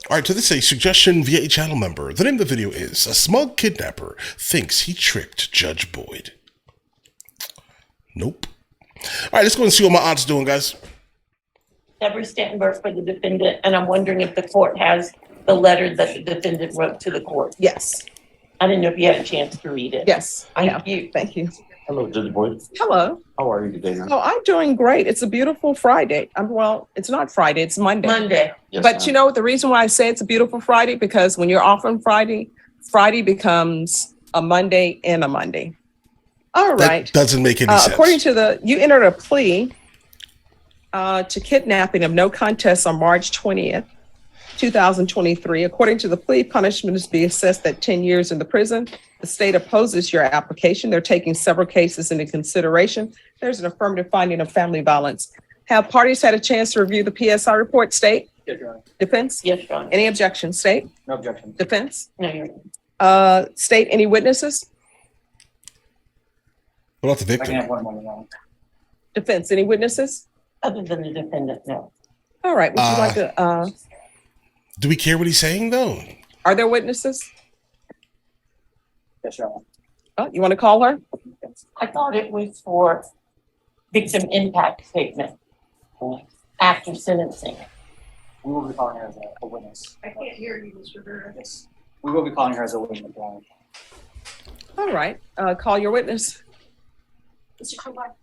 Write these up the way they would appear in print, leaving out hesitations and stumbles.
All right, so this is a suggestion via a channel member. The name of the video is "A Smug Kidnapper Thinks He Tricked Judge Boyd." Nope. All right, let's go and see what my aunt's doing, guys. Deborah Stanberg for the defendant, and I'm wondering if the court has the letter that the defendant wrote to the court. Yes. I didn't know if you had a chance to read it. Yes, I have. Thank you. Thank you. Hello, Judge Boyd. Hello. How are you today, ma'am? Oh, I'm doing great. It's a beautiful Friday. Well, it's not Friday, it's Monday. Monday. Yes, But ma'am. you know, the reason why I say it's a beautiful Friday, because when you're off on Friday, Friday becomes a Monday and a Monday. All right. That doesn't make any sense. According to you entered a plea to kidnapping of no contest on March 20th, 2023. According to the plea, punishment is to be assessed at 10 years in the prison. The state opposes your application. They're taking several cases into consideration. There's an affirmative finding of family violence. Have parties had a chance to review the PSI report? State? Yes, Your Honor. Defense? Yes, Your Honor. Any objections? State? No objection. Defense? No, Your Honor. State, any witnesses? What about the I can victim? have one more, Your Honor. Defense, any witnesses? Other than the defendant, no. All right, would you like to, Do we care what he's saying, though? are there witnesses? Yes, Your Honor. Oh, you want to call her? I thought it was for victim impact statement after sentencing. We will be calling her as a witness. I can't hear you, Mr. Burr. Yes. We will be calling her as a witness, Your Honor. All right, call your witness. Mr. Kumar.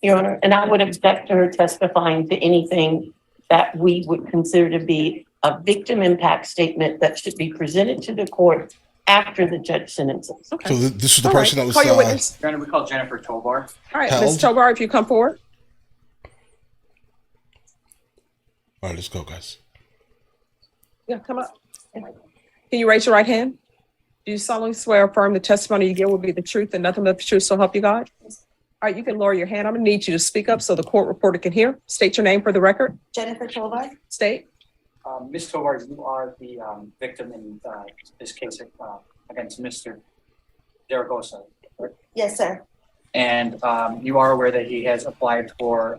Your Honor, and I would object to her testifying to anything that we would consider to be a victim impact statement that should be presented to the court after the judge sentences. Okay. So this was the All person right, that was. call your witness. Your Honor, we call Jennifer Tovar. All right, held. Ms. Tovar, if you come forward. All right, let's go, guys. Yeah, come up. Can you raise your right hand? Do you solemnly swear or affirm the testimony you give will be the truth and nothing but the truth, so help you God? All right, you can lower your hand. I'm gonna need you to speak up so the court reporter can hear. State your name for the record. Jennifer Tovar. State. Ms. Tovar, you are the victim in this case against Mr. Zaragoza. correct? Yes, sir. And you are aware that he has applied for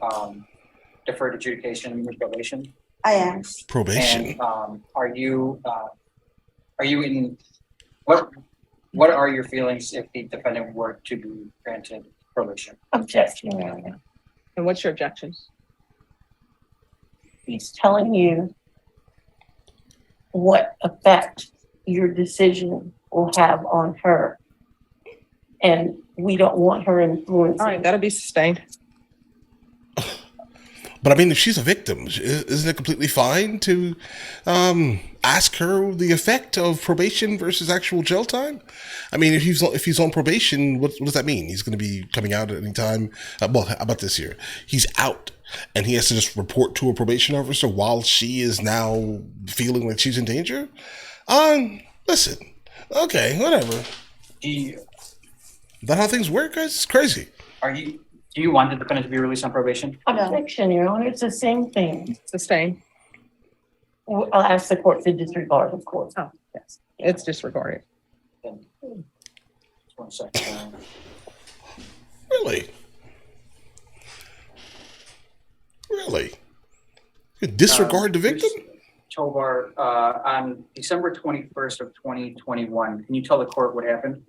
deferred adjudication with probation. I am. Probation. And are you in what are your feelings if the defendant were to be granted probation? Objection, Your Honor. And what's your objection? He's telling you what effect your decision will have on her. And we don't want her influencing. All right, that'll be sustained. But I mean, if she's a victim, isn't it completely fine to ask her the effect of probation versus actual jail time? I mean, if he's on probation, what does that mean? He's going to be coming out at any time. Well, how about this here? He's out, and he has to just report to a probation officer while she is now feeling like she's in danger. Listen, okay, whatever. Is That how things work, guys? It's crazy. do you want the defendant to be released on probation? Objection, Your Honor. It's the same thing. Sustained. I'll ask the court to disregard, of course. Oh, yes, it's disregarded. Then, just 1 second. Really? Really? You disregard the victim? Tovar, on December 21st of 2021, can you tell the court what happened?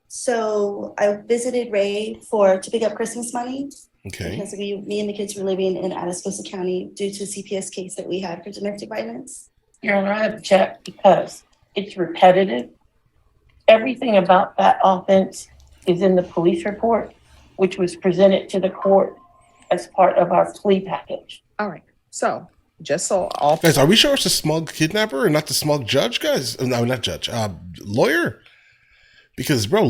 So I visited Ray to pick up Christmas money Okay. because me and the kids were living in Atascosa County due to a CPS case that we had for domestic violence. Your Honor, I object because it's repetitive. Everything about that offense is in the police report, which was presented to the court as part of our plea package. All right, so just so all. Guys, are we sure it's the smug kidnapper and not the smug judge, guys? No, not judge. Lawyer? Because, bro,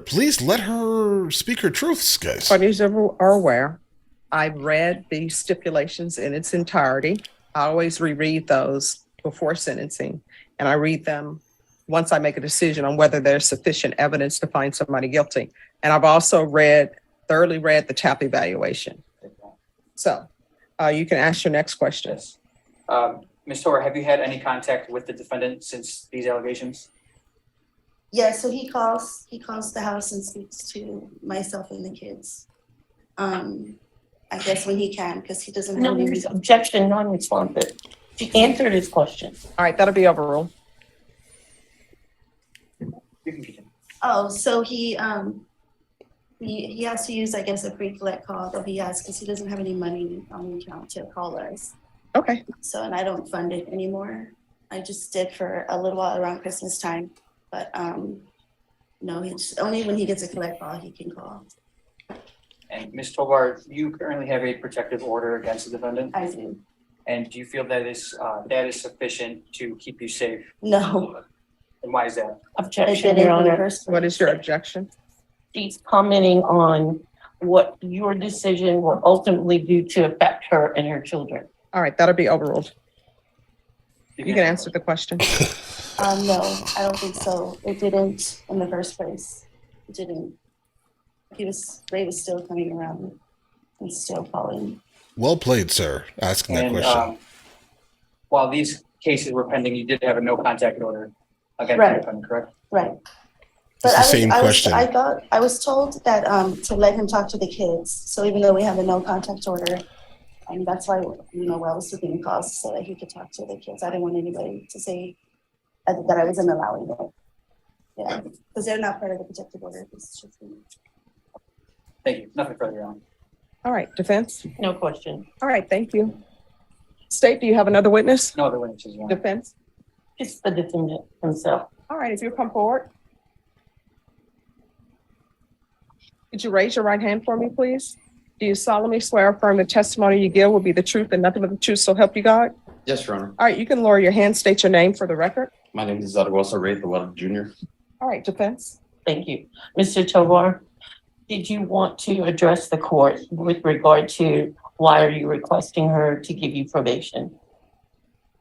please let her speak her truths, guys. Parties are aware. I've read the stipulations in its entirety. I always reread those before sentencing, and I read them once I make a decision on whether there's sufficient evidence to find somebody guilty. And I've also thoroughly read the TAP evaluation. So you can ask your next question. Yes. Ms. Tovar, have you had any contact with the defendant since these allegations? Yeah, so he calls the house and speaks to myself and the kids. I guess when he can, because he doesn't have No, any. there's objection, non-responsive. She answered his question. All right, that'll be overruled. You can continue. Oh, so he has to use, I guess, a pre-collect call that he has because he doesn't have any money on the account to call us. Okay, So, and I don't fund it anymore. I just did for a little while around Christmas time, but no, he's only when he gets a collect call, he can call. And Ms. Tovar, you currently have a protective order against the defendant? I do. And do you feel that is sufficient to keep you safe? No. And why is that? It Objection, didn't Your in the Honor. first what place. is your objection? She's commenting on what your decision will ultimately do to affect her and her children. All right, that'll be overruled. You can answer the question. No, I don't think so. It didn't in the first place. It didn't. Ray was still coming around and still calling. Well played, sir. Asking that And question. while these cases were pending, you did have a no contact order against Right. the defendant, correct? Right. It's the same question. I thought, I was told that, to let him talk to the kids. So even though we have a no contact order, and that's why, I was taking calls so that he could talk to the kids. I didn't want anybody to say that I wasn't allowing it. Yeah, because they're not part of the protective order. It's just me. Thank you. Nothing further on. All right, defense. No question. All right, thank you. State, do you have another witness? No other witnesses, Your Honor. Defense. It's the defendant himself. All right, if you'll come forward. Could you raise your right hand for me, please? Do you solemnly swear or affirm the testimony you give will be the truth and nothing but the truth, so help you God? Yes, Your Honor. All right, you can lower your hand, state your name for the record. My name is Zaragoza Ray Jr. All right, defense. Thank you. Mr. Tovar, did you want to address the court with regard to why are you requesting her to give you probation?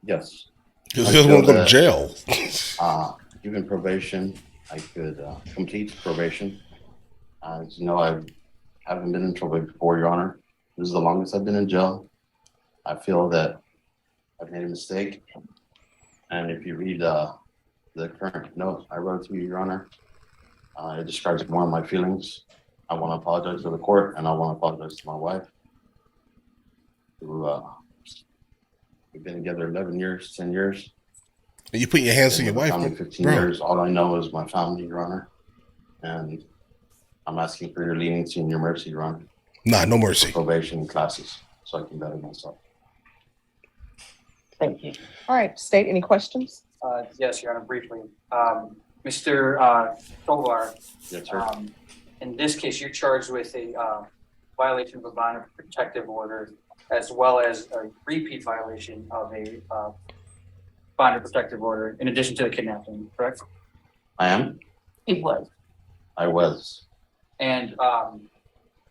Yes. Because he doesn't want to go to jail. Given probation, I could complete probation. As you know, I haven't been in trouble before, Your Honor. This is the longest I've been in jail. I feel that I've made a mistake. And if you read the current note I wrote to you, Your Honor, it describes more of my feelings. I want to apologize to the court, and I want to apologize to my wife. We've been together 11 years, 10 years. And you put your hands on your wife, Family 15 bro. years. All I know is my family, Your Honor. And I'm asking for your leniency and your mercy, Your Honor. Nah, no mercy. Probation classes, so I can better myself. Thank you. All right, state any questions? Yes, Your Honor, briefly. Mr. Tovar, Yes, sir. in this case, you're charged with a violation of a bond of protective order, as well as a repeat violation of a bond of protective order, in addition to the kidnapping, correct? I am. It was. I was. And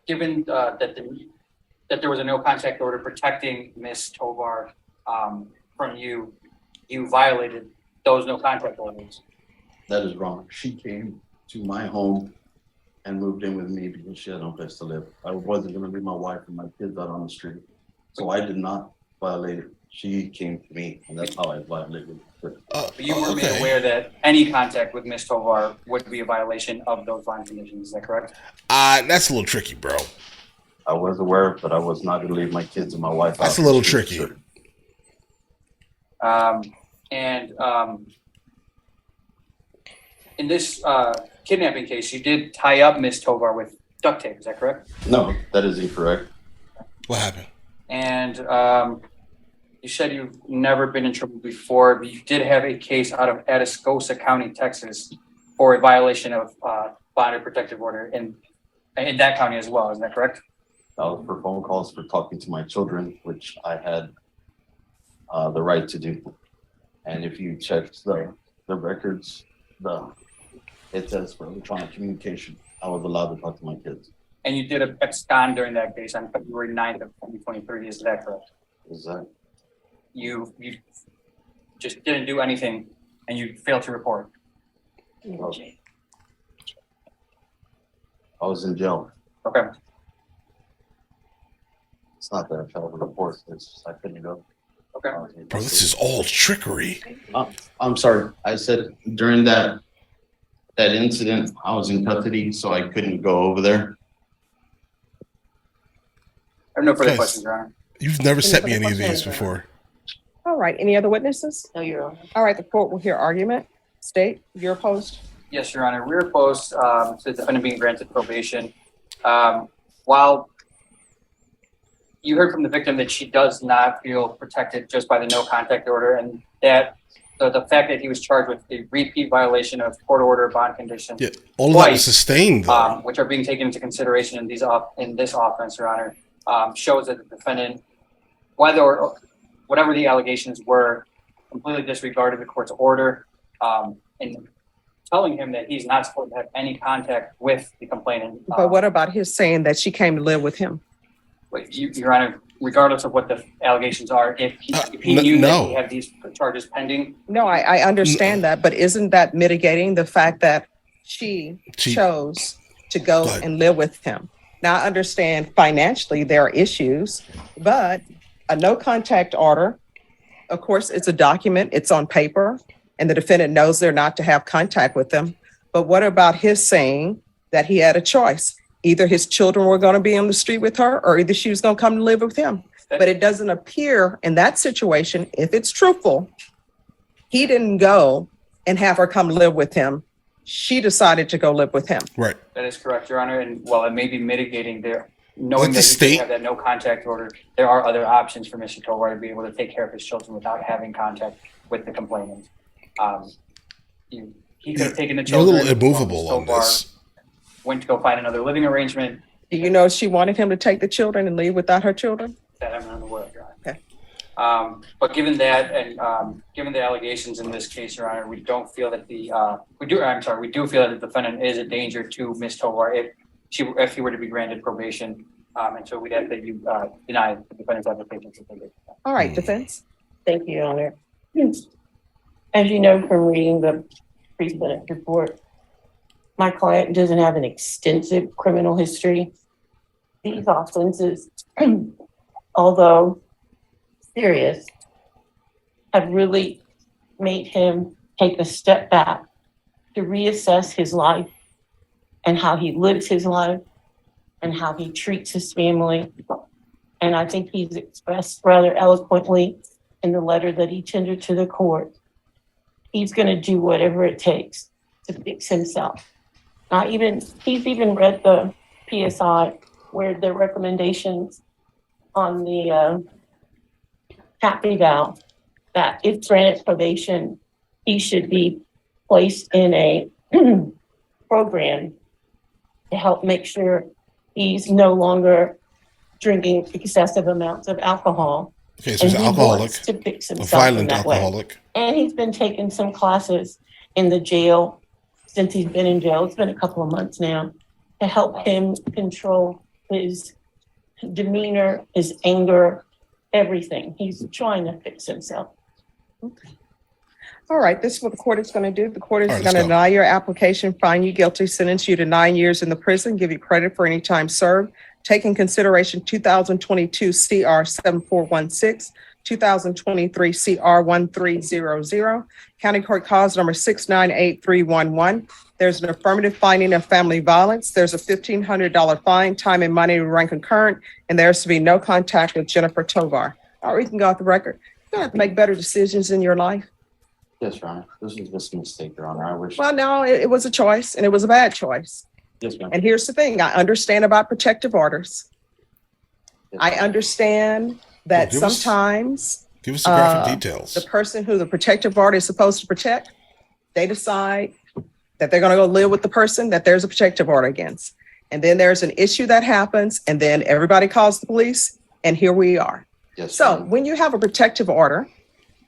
given that there was a no contact order protecting Ms. Tovar from you, you violated those no contact orders. That is wrong. She came to my home and moved in with me because she had no place to live. I wasn't going to leave my wife and my kids out on the street. So I did not violate it. She came to me, and that's how I violated it. But you were made aware that any contact with Ms. Tovar would be a violation of those bond conditions. Is that correct? That's a little tricky, bro. I was aware, but I was not going to leave my kids and my wife out. That's a little tricky. In this kidnapping case, you did tie up Ms. Tovar with duct tape. Is that correct? No, that is incorrect. What happened? And you said you've never been in trouble before, but you did have a case out of Atascosa County, Texas, for a violation of bond of protective order in that county as well. Is that correct? That was for phone calls for talking to my children, which I had the right to do. And if you check the records, it says for electronic communication, I was allowed to talk to my kids. And you did abscond during that case on February 9th of 2023. Is that correct? Is that? You just didn't do anything and you failed to report. I was in jail. Okay. It's not that I failed to report. It's I couldn't go. Okay. Bro, this is all trickery. I'm sorry. I said during that incident, I was in custody, so I couldn't go over there. have no further Guys. questions, Your Honor. You've never sent me Any any of other these questions? before. All right, any other witnesses? No, Your Honor. All right, the court will hear argument. State, you're opposed? Yes, Your Honor. We're opposed to the defendant being granted probation. While you heard from the victim that she does not feel protected just by the no contact order, and that the fact that he was charged with a repeat violation of court order bond conditions, Yeah, all of that was Twice, sustained, though. which are being taken into consideration in this offense, Your Honor, shows that the defendant, whatever the allegations were, completely disregarded the court's order, and telling him that he's not supposed to have any contact with the complainant. But what about his saying that she came to live with him? Your Honor, regardless of what the allegations are, if he knew that he had these charges pending, No, I understand that, but isn't that mitigating the fact that she chose to go Right. and live with him? Now, I understand financially there are issues, but a no contact order, of course, it's a document, it's on paper, and the defendant knows they're not to have contact with them. But what about his saying that he had a choice? Either his children were going to be on the street with her, or either she was going to come and live with him. But it doesn't appear in that situation, if it's truthful, he didn't go and have her come live with him. She decided to go live with him. Right. that is correct, Your Honor. And while it may be mitigating there, knowing Let the that he state- have that no contact order, there are other options for Mr. Tovar to be able to take care of his children without having contact with the complainant. He could have taken the You're a children. little immovable while on Mr. Tovar this. Went to go find another living arrangement. Do you know she wanted him to take the children and leave without her children? That I'm unaware of, Your Honor. Okay. But given that, and given the allegations in this case, Your Honor, we don't feel that we do feel that the defendant is a danger to Ms. Tovar if he were to be granted probation. And so we'd ask that you deny the defendant's application to take it. All right, defense. Thank you, Your Honor. As you know from reading the pre-sentence report, my client doesn't have an extensive criminal history. These offenses, although serious, have really made him take a step back to reassess his life and how he lives his life and how he treats his family. And I think he's expressed rather eloquently in the letter that he tendered to the court. He's going to do whatever it takes to fix himself. He's even read the PSI where the recommendations on the happy valve that if granted probation, he should be placed in a program to help make sure he's no longer drinking excessive amounts of alcohol. Okay, so he's an And he alcoholic, wants to fix a himself violent in that way. alcoholic. And he's been taking some classes in the jail since he's been in jail. It's been a couple of months now to help him control his demeanor, his anger, everything. He's trying to fix himself. All right, this is what the court is going to do. The court is All right, going to let's go. deny your application, find you guilty, sentence you to 9 years in the prison, give you credit for any time served. Take in consideration 2022 CR 7416, 2023 CR 1300, County Court Cause number 698311. There's an affirmative finding of family violence. There's a $1,500 fine, time and money to run concurrent, and there's to be no contact with Jennifer Tovar. All right, we can go off the record. You're going to have to make better decisions in your life. Yes, Your Honor. This is just a mistake, Your Honor. I wish. Well, no, it was a choice, and it was a bad choice. Yes, ma'am. And here's the thing, I understand about protective orders. Yes, I ma'am. understand that Well, give us- sometimes Give us the graphic details. the person who the protective order is supposed to protect, they decide that they're going to go live with the person that there's a protective order against. And then there's an issue that happens, and then everybody calls the police, and here we are. Yes, So ma'am. when you have a protective order,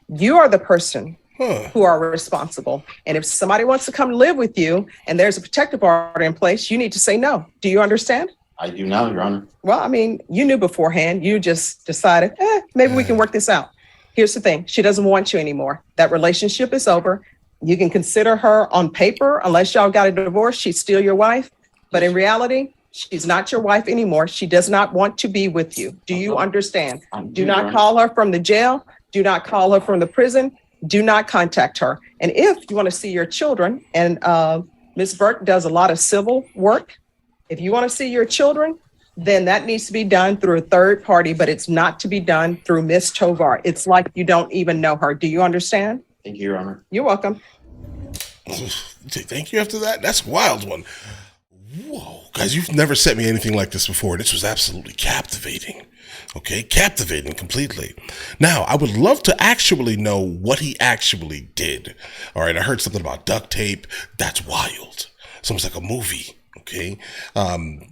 you are the person Huh. who are responsible. And if somebody wants to come live with you and there's a protective order in place, you need to say no. Do you understand? I do now, Your Honor. Well, I mean, you knew beforehand. You just decided, maybe we can work this out. Here's the thing. She doesn't want you anymore. That relationship is over. You can consider her on paper, unless y'all got a divorce, she's still your wife. But in reality, she's not your wife anymore. She does not want to be with you. Do you understand? I Do Your not Honor. call her from the jail. Do not call her from the prison. Do not contact her. And if you want to see your children, and Ms. Burke does a lot of civil work, if you want to see your children, then that needs to be done through a third party, but it's not to be done through Ms. Tovar. It's like you don't even know her. Do you understand? Thank you, Your Honor. You're welcome. Thank you after that? That's a wild one. Whoa, guys, you've never sent me anything like this before. This was absolutely captivating. Okay, captivating completely. Now, I would love to actually know what he actually did. All right, I heard something about duct tape. That's wild. It's almost like a movie. Okay. I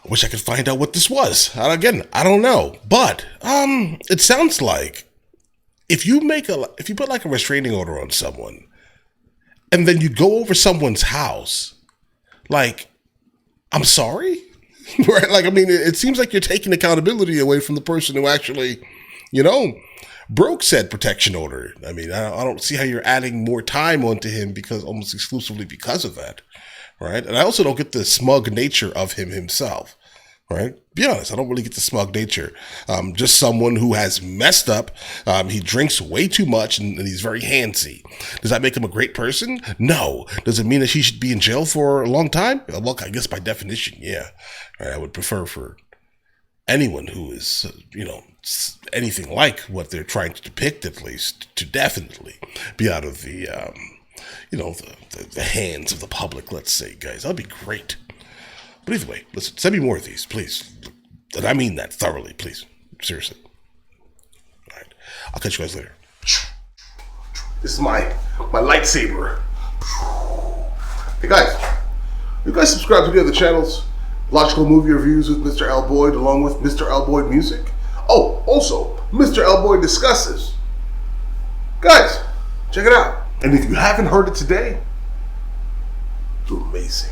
wish I could find out what this was. Again, I don't know. But it sounds like if you put like a restraining order on someone and then you go over someone's house, like, I'm sorry? Right? Like, I mean, it seems like you're taking accountability away from the person who actually, broke said protection order. I mean, I don't see how you're adding more time onto him almost exclusively because of that. Right? And I also don't get the smug nature of him himself. Right? Be honest, I don't really get the smug nature. Just someone who has messed up. He drinks way too much and he's very handsy. Does that make him a great person? No. Does it mean that he should be in jail for a long time? Well, I guess by definition, yeah. Right? I would prefer for anyone who is, anything like what they're trying to depict, at least, to definitely be out of the, the hands of the public, let's say, guys. That'd be great. But either way, listen, send me more of these, please. And I mean that thoroughly, please. Seriously. All right. I'll catch you guys later. This is my lightsaber. Hey, guys. You guys subscribe to the other channels? Logical Movie Reviews with Mr. L. Boyd, along with Mr. L. Boyd Music. Oh, also, Mr. L. Boyd Discusses. Guys, check it out. And if you haven't heard it today, you're amazing.